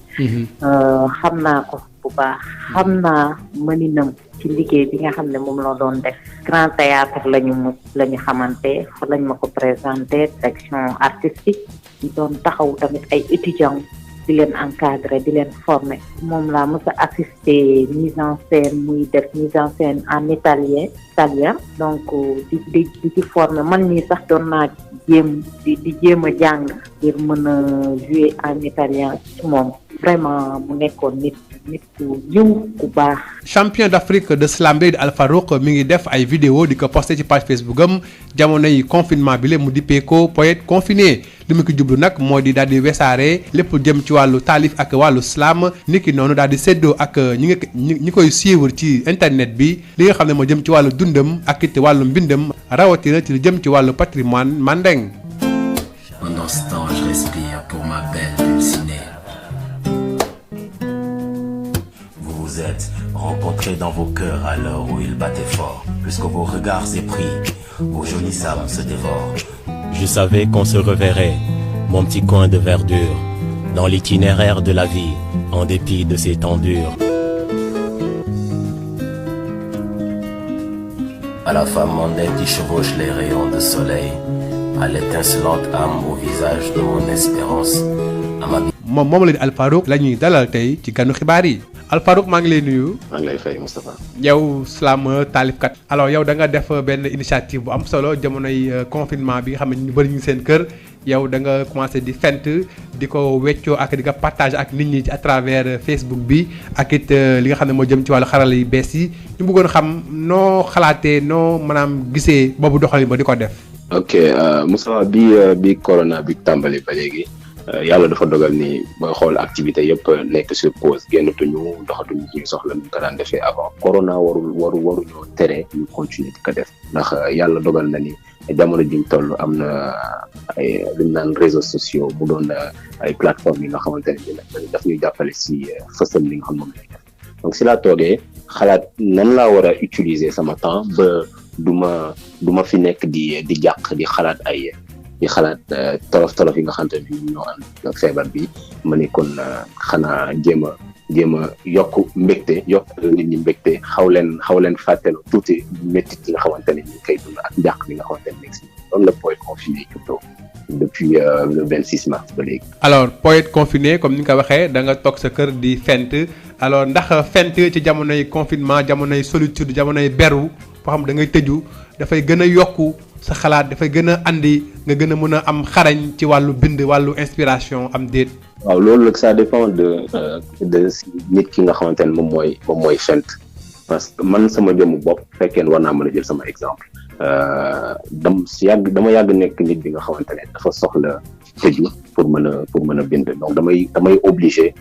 xam naa ko bu baax xam naa mëninam ci liggéey bi nga xam ne moom la doon def grand théâtre la ñu xamante fa lañ ma ko présenté section artistique di doon taxaw tamit ay étudiants di leen encadrer di leen former moom laa mës a assister mise en scène muy def mise en scène en italien donc di ci former man mii sax doon naa di jéem a jàng ngir mën a jouer en italien ci moom vraiment mu nekkoon nit ku yiw ku baax. champion d'Afrique de slambe di Alpha Rouk mi ngi def ay vidéo di ko posté ci page Facebook am jamono yi confinement bi la mu dippee ko poète confiné li mu ko jublu nag moo di daal di wesaare lépp jëm ci wàllu taalif ak wàllu slam niki noonu daal di séddoo ak ñi koy suivre ci internet bi li nga xam ne moo jëm ci wàllu dundam ak it wàllu mbindam rawatina ci lu jëm ci wàllu patrimoine mandeng. Pendant ce temps, je respire pour ma belle Dulcinée. Vous êtes rencontrés dans vos cœurs à l'heure où ils battaient fort. Plus que vos regards épris, vos jolies âmes se dévorent. Je savais qu'on se reverrait, mon petit coin de verdure, dans l'itinéraire de la vie, en dépit de ses temps durs. À la femme mondaine qui chevauche les rayons de soleil, à l'étincelante âme au visage de mon espérance, à ma moom la di Alpha Rouk la ñuy dalal tey ci ganu xibaar yi Alpha Rouk maa ngi lay nuyu. maa ngi lay fay Moustapha. yow slameur taalifkat. alors yow da nga def benn initiative bu am solo jamonoy confinement bi nga xam ne ñu bëri ñu seen kër yow da nga commencé di fent di ko weccoo ak di ko partager ak nit ñi à travers Facebook bi ak it li nga xam ne moo jëm ci wàllu xarala yu bees yi ñu bëggoon xam noo xalaatee noo maanaam gisee boobu doxalin ba di ko def. ok Moustapha bi corona bi tàmbali ba léegi. yàlla dafa dogal ni booy xool activité yëpp nekk sur pause génnatuñu doxatuñu ci soxla ñu ko daan defee avant corona waruñoo tere ñu continuer di ko def ndax yàlla dogal na ni jamono jiñ toll am na ay lu ñu naan réseaux sociaux mu doon ay plateformes yi nga xamante ne daf ñuy jàppale si fësal li nga xam moom lay def donc si laa toogee xalaat nan laa war a utiliser sama temps ba du ma fi nekk di jàq di xalaat tolof yi nga xamante ne ñoo ànd ak feebar bi ma ne kon xanaa jéem a yokk mbégte yokk nit ñi mbégte xaw leen fàtteloo tuuti métti yi nga xamante ne ñu koy dund ak njàq bi nga xamante ne nekk si loolu la poète confiné plutôt depuis le 26 mars ba léegi. alors poète confiné comme ni nga ko waxee da nga toog sa kër di fent alors ndax fent ci jamonoy confinement jamonoy solitude jamonoy beru foo xam da ngay tëju dafay gën a yokku sa xalaat dafay gën a andi nga gën a mën a am xarañ ci wàllu bind wàllu inspiration am déet. waaw loolu nag ça dépend de nit ki nga xamante ne moom mooy fent parce que man sama jëmm bopp fekkee war naa mën a jël sama exemple dama yàgg nekk nit bi nga xamante ne dafa soxla tëju pour mën a bind donc damay obligé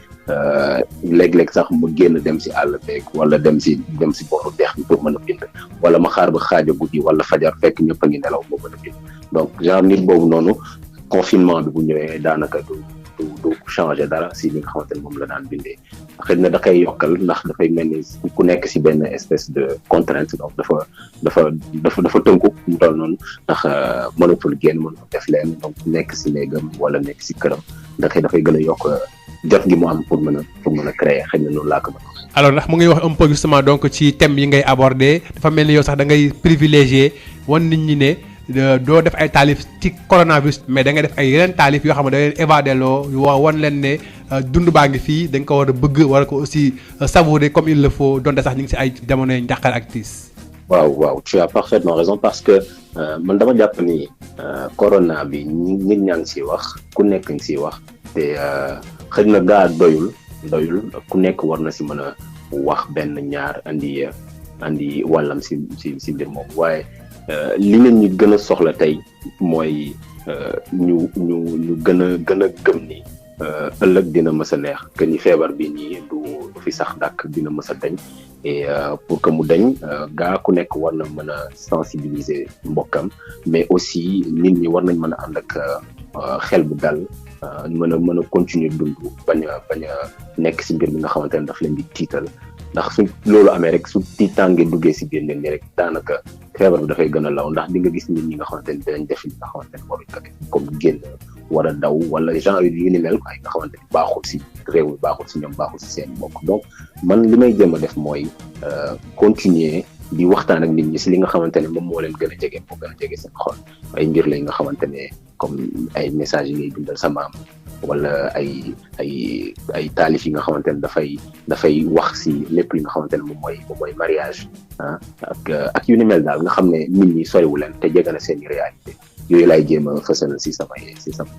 léeg-léeg sax mu génn dem si àll beeg wala dem si booru dex bi pour mën a bind wala ma xaar ba xaaja guddi wala fajar fekk ñëpp a ngi nelaw moo mën a bind donc genre nit boobu noonu confinement bi bu ñëwee daanaka du changer dara si li nga xamante ne moom la daan bindee xëy na da koy yokkal ndax dafay mel ni ku nekk si benn espèce de contrainte donc dafa tënku mu toll noonu ndax mënatul génn mënatul def leen donc nekk si néegam wala nekk si këram dafay gën a yokk jot gi mu am pour mën a créer xëy na noonu laa ko mën a. alors ndax mu ngi wax un peu justement donc ci thème yi ngay aborder dafa mel ni yow sax da ngay privilégier wan nit ñi ne. doo def ay taalif ci coronavirus mais da ngay def ay yeneen taalif yoo xam ne da leen évadé loo wan leen ne dund baa ngi fii dañ ko war a bëgg war ko aussi savourer comme il le faut donte sax ñu ngi si ay jamonoy njàqare ak tiis. waaw tu as parfaitement raison parce que man dama jàpp ni corona bi nit ñaa ngi siy wax ku nekk ngi siy wax te xëy na gaa doyul ku nekk war na si mën a wax benn ñaar andi wàllam si mbir moom waaye. li nit ñi gën a soxla tey mooy ñu gën a gëm ni ëllëg dina mës a neex que ni feebar bi nii du fi sax dàkk dina mës a dañ et pour que mu dañ gaa ku nekk war na mën a sensibiliser mbokkam mais aussi nit ñi war nañ mën a ànd ak xel bu dal mën a continuer dund bañ a nekk si mbir mi nga xamante ne daf leen di tiital ndax su loolu amee rek su tiitaange duggee si biir nit ñi rek daanaka feebar bi dafay gën a law ndax di nga gis nit ñi nga xamante ne dinañ def li nga xamante ne waruñ ko def comme génn war a daw wala genre yu ni mel ay nga xamante ne baaxul si réew mi baaxul si ñoom baaxul si seen mbokk donc man li may jéem a def mooy continuer di waxtaan ak nit ñi si li nga xamante ne moom moo leen gën a jege moo gën a jege seen xol ay mbir la nga xamante ne comme ay messages yi ngay bindal sa maam wala ay taalif yi nga xamante ne dafay wax si lépp li nga xamante ne moom mooy mariage ak yu ni mel daal nga xam ne nit ñi soriwu leen te jege na seen i réalité yooyu laay jéem a fësal si sama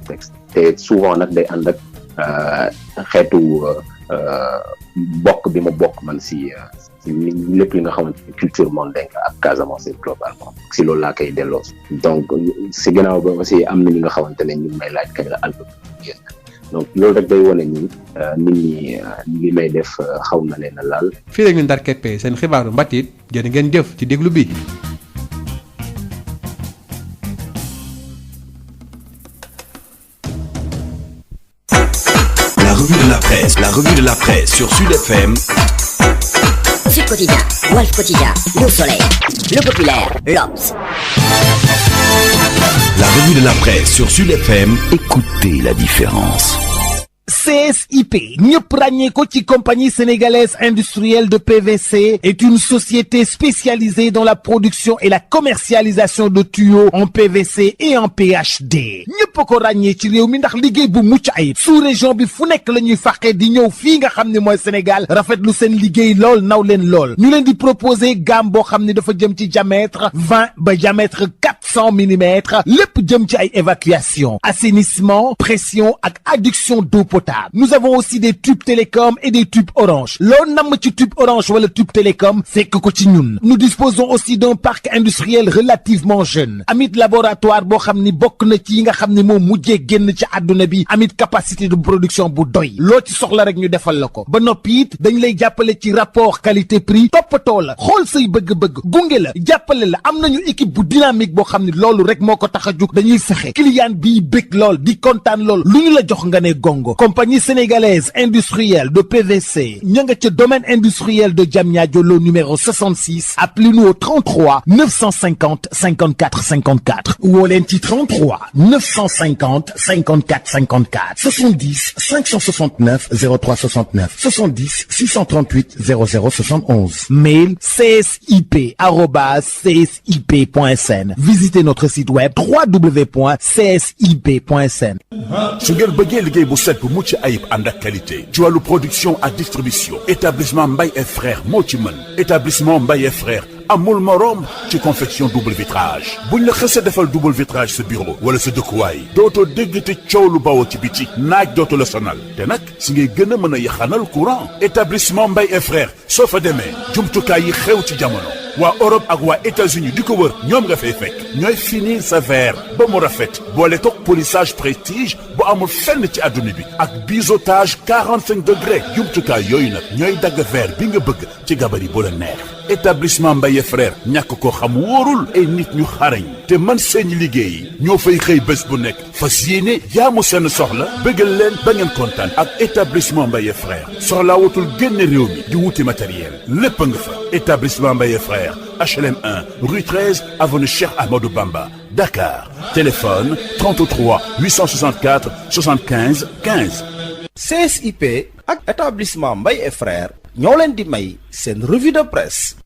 texte te souvent nag day ànd ak xeetu bokk bi ma bokk man si lépp li nga xamante ne culture mondaine ak Casamance globalement si loolu laa koy delloo donc si ginnaaw ba aussi am na ñi nga xamante ne ñu may laaj kañ la album génn donc loolu rek day wane ni nit ñi li may def xaw na leen a laal. fii rek ñu ndar keppee seen xibaaru mbatit jërë ngeen jëf ci déglu bi. La revue de la presse sur Sud FM. Sud Quotidien, Walf Quotidien, Le Soleil, Le Populaire, l'Obs. La revue de la presse sur Sud FM. Écoutez la différence. CSIP ñëpp ràññee ko ci compagnie sénégalaise industrielle de PVC est une société spécialisée dans la production et la commercialisation de tuyaux en PVC et en PHD ñëpp ko ràññee ci réew mi ndax liggéey bu mucc ayib sous région bi fu nekk la ñuy fàqee di ñëw fii nga xam ne mooy Sénégal rafetlu seen liggéey lool naw leen lool ñu leen di proposer gamme boo xam ne dafa jëm ci diamètre 20 ba diamètre 400 millimètres lépp jëm ci ay évacuation assainissement pression ak adduction d'eau potable. Nous avons aussi des tubes télécom et des tubes orange. L'on namm ci tube orange wala tube télécom fekk ko ci ñun. Nous disposons aussi d'un parc industriel relativement jeune. Amit laboratoire boo xam ni bokk na ci yi nga xam ni moom mujjee génn ci àdduna bi. Amit capacité de production bu doy. loo ci soxla rek ñu defal la ko. ba noppi it dañ lay jàppale ci rapport qualité prix toppatoo la xool say bëgg-bëgg gunge la jàppale la am nañu équipe bu dynamique boo xam ni loolu rek moo ko tax a jug dañuy fexe client bi bëgg lool di kontaan lool lu ñu la jox nga ne gongo. Compagnie sénégalaise industrielle de PVC ña nga ca domaine industriel de Diamniadio lo numéro 66 appelez-nous au 33 950 54 54 woo leen ci 33 950 54 54 70 569 03 69 70 638 00 71 mail csip@csip.sn visitez notre site web www.csip.sn. su ngeen bëggee liggéey bu set bu mucc ayib ànd ak qualité ci wàllu production ak distribution établissement Mbaye et frères moo ci mën établissement Mbaye et frères amul morom ci confection double vitrage buñ la xësee defal double vitrage sa bureau wala sa dëkkuwaay dootoo dégg te coow lu bawoo ci biti naaj dootu la sonal te nag si ngay gën a mën a yaxanal courant. établissement Mbaye et frères soo fa demee jumtukaay yi xew ci jamono waa Europe ak waa États-Unis di ko wër ñoom nga fay fekk ñooy finir sa verre ba mu rafet boole toog polissage prestige bu amul fenn ci adduna bi ak biseautage 45 degrés jumtukaay yooyu nag ñooy dagg verre bi nga bëgg ci gabari bu la neex. établissement Mbaye frère ñàkk koo xam wóorul ay nit ñu xarañ te man seen liggéey ñoo fay xëy bés bu nekk fas yéene jaamu seen soxla bëggal leen ba ngeen kontaan ak établissement Mbaye frère soxlaa wutul génn réew mi di wuti matériel lépp nga fa. établissement Mbaye frère HLM 1 rue 13 avenue Cheikh Amadou Bamba Dakar téléphone 33 864 75 15. CSIP ak établissement Mbaye et frères ñoo leen di may seen revue de presse.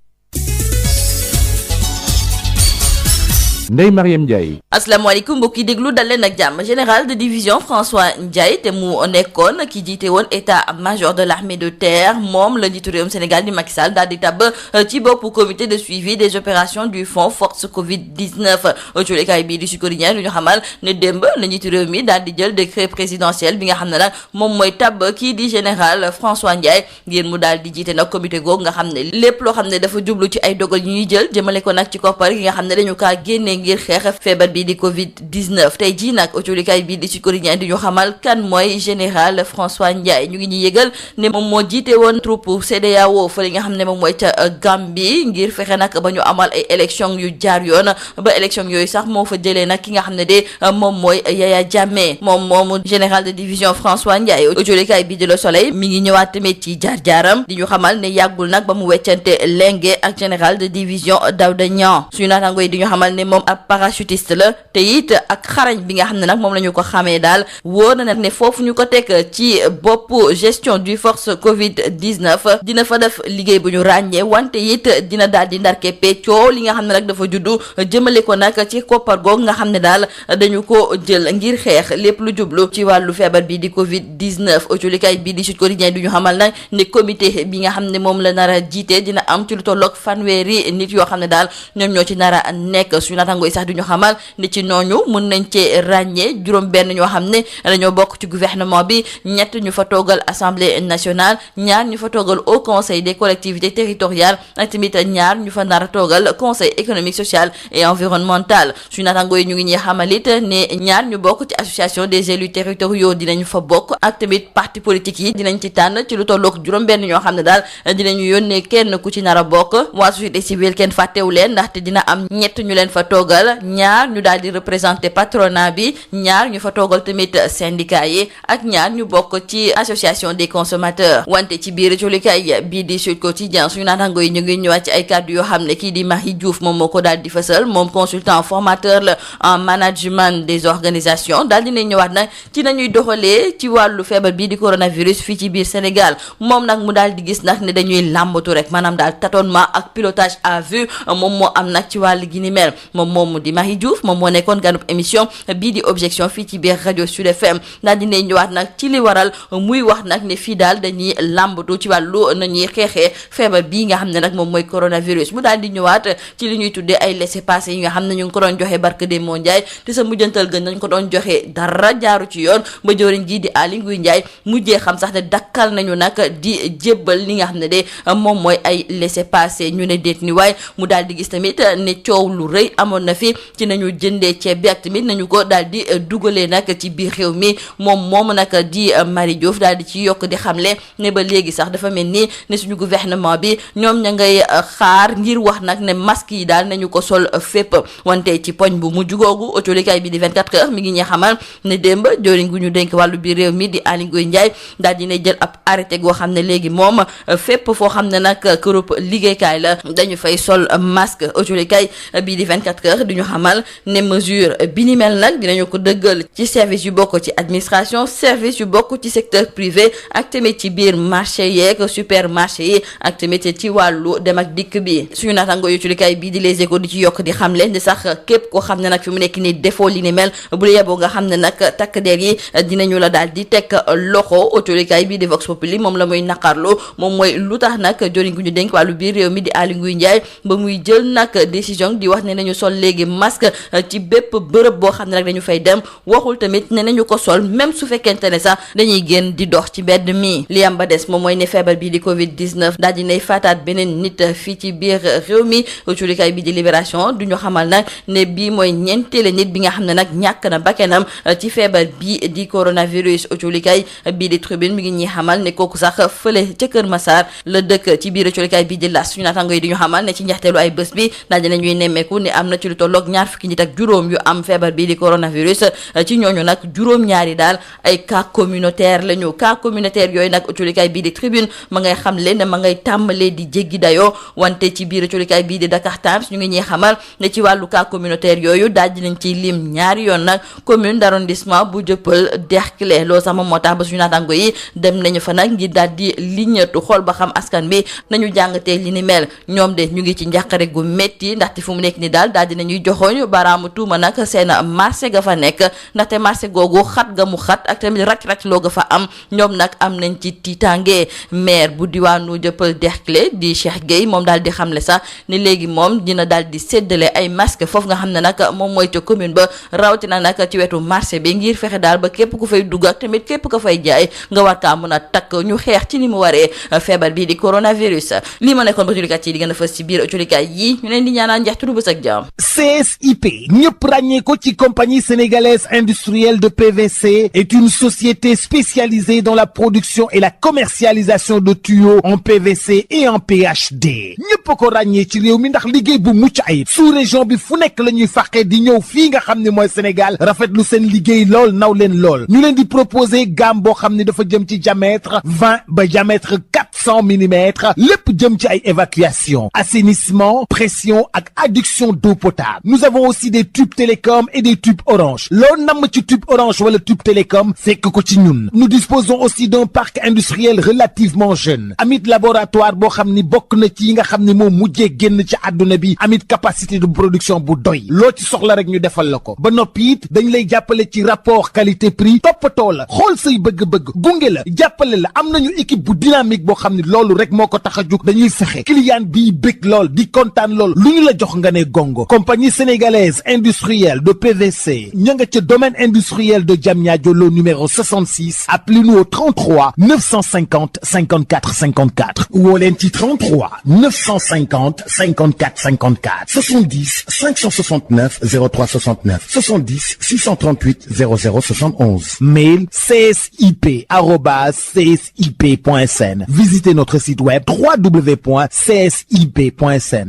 Ndeye Mariam Ndiaye. asalaamaaleykum mbokk yi déglu dal leen ak jàmm général de division François Ndiaye te mu nekkoon ki jiite woon état major de l'armée de terre moom la njiitu réewum Sénégal di Macky Sall daal di tabb ci boppu comité de suivi des opérations du fonds force Covid-19 colikaay bii di Sud Quotidien lu ñu xamal ne démb la njiitu réew mi daal di jël décret présidentiel bi nga xam ne nag moom mooy tabb kii di général François Ndiaye ngir mu daal di jiite nag comité googu nga xam ne lépp loo xam ne dafa jublu ci ay dogal yu ñuy jël jëmale ko nag ci koppar gi nga xam ne dañu kaa génne ngir xeex feebar bi di Covid-19 tey jii nag autolikaay bi di Sud Quotidien di ñu xamal kan mooy général François Ndiaye ñu ngi ñuy yëgal ne moom moo jiite woon troupe CEDEAO fa li nga xam ne moom mooy ca Gambie ngir fexe nag ba ñu amal ay élection yu jaar yoon ba élection yooyu sax moo fa jëlee nag ki nga xam ne de moom mooy Yaya Jammeh moomu général de division François Ndiaye autolikaay bi di Le Soleil mi ngi ñëwaat tamit ci jaar-jaaram di ñu xamal ne yàggul nag ba mu weccante lenge ak général de division Daouda Niang suñu naataango yi di ñu xamal ne moom ab parachutiste la te it ak xarañ bi nga xam ne nag moom la ñu ko xamee daal wóor na nag ne foofu ñu ko teg ci bopp gestion du force Covid-19 dina fa def liggéey bu ñu ràññee wante it dina daal di ndarkeppe coow li nga xam ne nag dafa juddu jëmale ko nag ci koppar googu nga xam ne daal dañu ko jël ngir xeex lépp lu jublu ci wàllu feebar bi di Covid-19 autolikaay bi di Sud Quotidien du ñu xamal nag ne comité bi nga xam ne moom la nar a jiite dina am ci lu tolloog fanweeri nit yoo xam ne daal ñoom ñoo ci nar a nekk suñu naataango yi sax du ñu xamal ne ci nooñu mën nañ cee ràññee juróom benn ñoo xam ne dañoo bokk ci gouvernement bi ñett ñu fa toogal assemblée nationale ñaar ñu fa toogal au conseil des collectivités territoriales ak tamit ñaar ñu fa nar a toogal conseil économique social et environnemental suñu naataango yi ñu ngi ñuy xamalit ne ñaar ñu bokk ci association des élus territoriaux dinañu fa bokk ak tamit parti politique yi dinañ ci tànn ci lu tolloog juróom benn ñoo xam ne daal dinañu yónnee kenn ku ci nar a bokk waa société civile kenn fàttewu leen ndaxte dina am ñett ñu leen fa toogal ñaar ñu daal di représenter patronat bi ñaar ñu fa toogal tamit syndicat yi ak ñaar ñu bokk ci association des consommateurs wante ci biir colikaay bii di Sud Quotidien suñu naataango yi ñu ngi ñëwaat ci ay kàddu yoo xam ne kii di Marie Diouf moom moo ko daal di fësal moom consultant formateur la en management des organisations daal dina ñëwaat nag ci nañuy doxalee ci wàllu feebar bii di coronavirus fii ci biir Sénégal moom nag mu daal di gis nag ne dañuy làmbatu rek maanaam daal tâtonnement ak pilotage à vue moom moo am nag ci wàllu gi ni mel moom di Marie Diouf moom moo nekkoon ganub émission bii di objection fii ci biir rajo Sud FM daal dina ñëwaat nag ci li waral muy wax nag ne fii daal dañuy làmbatu ci wàllu nañuy xeexee feebar bii nga xam ne nag moom mooy coronavirus mu daal di ñëwaat ci li ñuy tuddee ay laissez-passer yi nga xam ne ñu ngi ko doon joxe barke de moo Ndiaye te sa mujjantal gën nañ ko doon joxe dara jaaru ci yoon ba jëwriñ ji di Aly Ngouille Ndiaye mujjee xam sax ne dakkal nañu nag di jébbal li nga xam ne de moom mooy ay laissez-passer ñu ne déet ni waaye mu daal di gis tamit ne coow lu rëy amoon na fi ci nañu jëndee ceeb bi ak tamit nañu ko daal di dugalee nag ci biir réew mi moom nag di Marie Diouf daal di ci yokk di xamle ne ba léegi sax dafa mel ni ne suñu gouvernement bi ñoom ña ngay xaar ngir wax nag ne masque yi daal nañu ko sol fépp wante ci poñ bu mujj googu autolikaay bi di 24 heures mi ngi ñuy xamal ne démb joriñ gu ñu dénk wàllu biir réew mi di Aly Ngouille Ndiaye daal dina jël ab arrêté goo xam ne léegi moom fépp foo xam ne nag kërub liggéeykaay la dañu fay sol masque autolikaay bi di 24 L'Observateur di ñu xamal ne mesure bi ni mel nag dinañu ko dëggal ci service yu bokk ci administration service yu bokk ci secteur privé ak tamit ci biir marché yeeg supermarché yi ak tamit ci wàllu dem ak dikk bi. suñu naataango yu culikaay bii di Les Échos di ci yokk di xamle ne sax képp koo xam ne nag fi mu nekk nii defoo li ni mel bu la yeboo nga xam ne nag takk der yi dinañu la daal di teg loxo. Culikaay bii di Vox Populi moom la muy naqarlu moom mooy lu tax nag joriñ gu ñu dénk wàllu biir réew mi di Aly Ngouille Ndiaye ba muy jël nag décision di wax ne nañu sol léegi masque ci bépp bërëb boo xam ne nag dañu fay dem waxul tamit ne nañu ko sol même su fekkente ne sax dañuy génn di dox ci mbedd mi. li am ba des moom mooy ne feebar bii di Covid-19 daal dinay faataat beneen nit fii ci biir réew mi. Culikaay bii di Libération du ñu xamal nag ne bii mooy ñeenteele nit bi nga xam ne nag ñàkk na bakkanam ci feebar bii di coronavirus. Culikaay bii di Tribune mi ngi ñuy xamal ne kooku sax fële ca Kër Massar la dëkk ci biir culikaay bii di L'As. suñu naataango yi di ñu xamal ne ci njaxteelu ay bés bi daal dina ñuy nemmeeku ne am na ci lu tolloog 20 nit ak juróom yu am feebar bii di coronavirus. ci ñooñu nag juróom-ñaari daal ay cas communautaire lañu. cas communautaire yooyu nag culikaay bii di Tribune ma ngay xamle ne ma ngay tàmbalee di jéggi dayoo wante ci biir culikaay bii di Dakar Times ñu ngi ñuy xamal ne ci wàllu cas communautaire yooyu daal dinañ ciy lim ñaari yoon nag commune d'arrondissement bu Dieuppeul Derklé. loolu sax moom moo tax ba suñu naataango yi dem nañu fa nag ngir daal di liñeetu xool ba xam askan bi nañu jàngatee li ni mel. ñoom de ñu ngi ci njàqare gu métti ndaxte fu mu nekk ni daal daal dinañuy joxoñ baraamu tuuma nag seen marché ga fa nekk ndaxte marché googu xat ga mu xat ak tamit ràcc loo ga fa am ñoom nag am nañ ci tiitange. maire bu diwaanu Dieuppeul Derklé di Cheikh Gueye moom daal di xamle sax ni léegi moom dina daal di séddale ay masque foofu nga xam ne nag moom mooy ca commune ba rawatina nag ci wetu marché bi ngir fexe daal ba képp ku fay dugg ak tamit képp ko fay jaay nga war kaa mën a takk ñu xeex ci ni mu waree feebar bii di coronavirus. lii ma nekkoon ba jullikat yi di gën a fës ci biir jullikat yi ñu leen di ñaanal njeextu bës ak jàmm. CSIP ñëpp ràññee ko ci compagnie sénégalaise industrielle de PVC est une société spécialisée dans la production et la commercialisation de tuyaux en PVC et en PHD ñëpp ko ràññee ci réew mi ndax liggéey bu mucc ayib sous région bi fu nekk la ñuy fàqee di ñëw fii nga xam ne mooy Sénégal rafetlu seen liggéey lool naw leen lool ñu leen di proposer gamme boo xam ne dafa jëm ci diamètre 20 ba diamètre 400 millimètres lépp jëm ci ay évacuation assainissement pression ak adduction d'eau potable. Nous avons aussi des tubes télécom et des tubes orange loo namm ci tube orange wala tube télécom fekk ko ci ñun. Nous disposons aussi d'un parc industriel relativement jeune amit laboratoire boo xam ni bokk na ci yi nga xam ne moom mujjee génn ci àdduna bi amit capacité de production bu doy loo ci soxla rek ñu defal la ko ba noppi it dañ lay jàppale ci rapport qualité prix toppatoo la xool say bëgg-bëgg gunge la jàppale la am nañu équipe bu dynamique boo xam ne loolu rek moo ko tax a jug dañuy fexe client bii bëgg lool di kontaan lool lu ñu la jox nga ne gongo. Compagnie sénégalaise industrielle de PVC ña nga ca domaine industriel de Diamniadio lo numéro 66 appelez-nous au 33 950 54 54 woo leen ci 33 950 54 54 70 569 03 69 70 638 00 71 mail csip@csip.sn. Visitez notre site web www.csip.sn.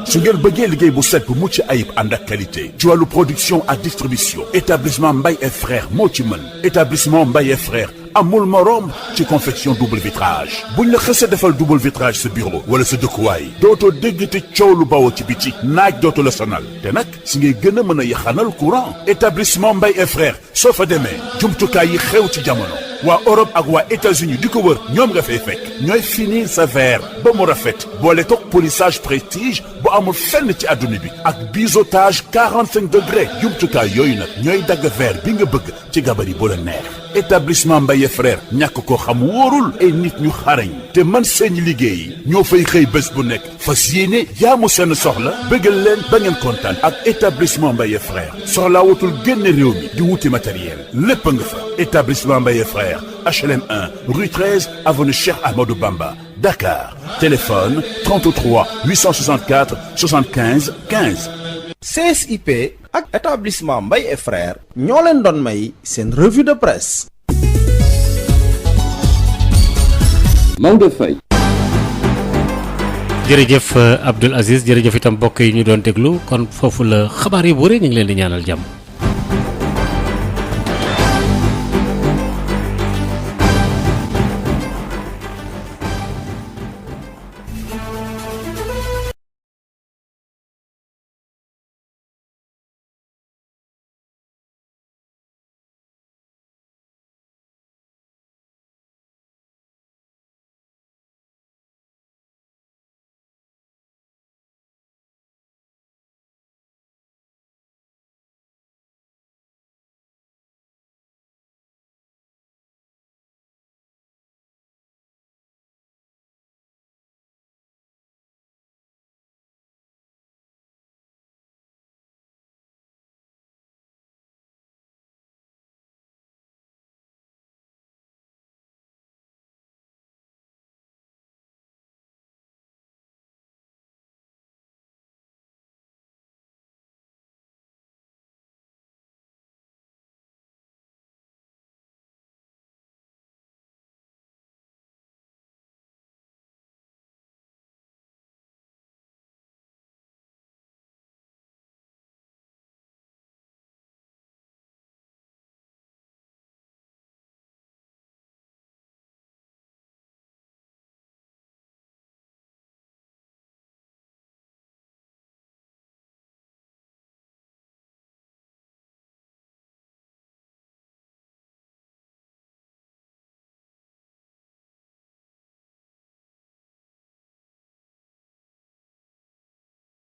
su ngeen bëggee liggéey bu set bu mucc ayib ànd ak qualité ci wàllu production ak distribution établissement Mbaye et frères moo ci mën établissement Mbaye et frères amul morom ci confection double vitrage buñ la xësee defal double vitrage sa bureau wala sa dëkkuwaay dootoo dégg te coow lu bawoo ci biti naaj dootu la sonal te nag si ngay gën a mën a yaxanal courant établissement Mbaye et frères soo fa demee jumtukaay yi xew ci jamono waa Europe ak waa États-Unis di ko wër ñoom nga fay fekk ñooy finir sa verre ba mu rafet boole toog polissage prestige bu amul fenn ci adduna bi ak biseautage 45 degrés jumtukaay yooyu nag ñooy dagg verre bi nga bëgg ci gabari bu la neex. établissement Mbaye frère ñàkk ko xam wóorul ay nit ñu xarañ te man seen liggéey ñoo fay xëy bés bu nekk fas yéene jaamu seen soxla bëggal leen ba ngeen kontaan ak établissement Mbaye frère soxlaa wutul génn réew mi di wuti matériel lépp nga fa établissement Mbaye frère HLM 1 rue 13 avenue Cheikh Ahmadou Bamba Dakar téléphone 33 864 75 15. CSIP ak établissement Mbaye et frères ñoo leen doon may seen revue de presse. Maodo Faye. jërëjëf Abdoul Aziz jërëjëf itam mbokk yi ñu doon déglu kon foofu la xabaar yi bu rëy ñu ngi leen di ñaanal jàmm.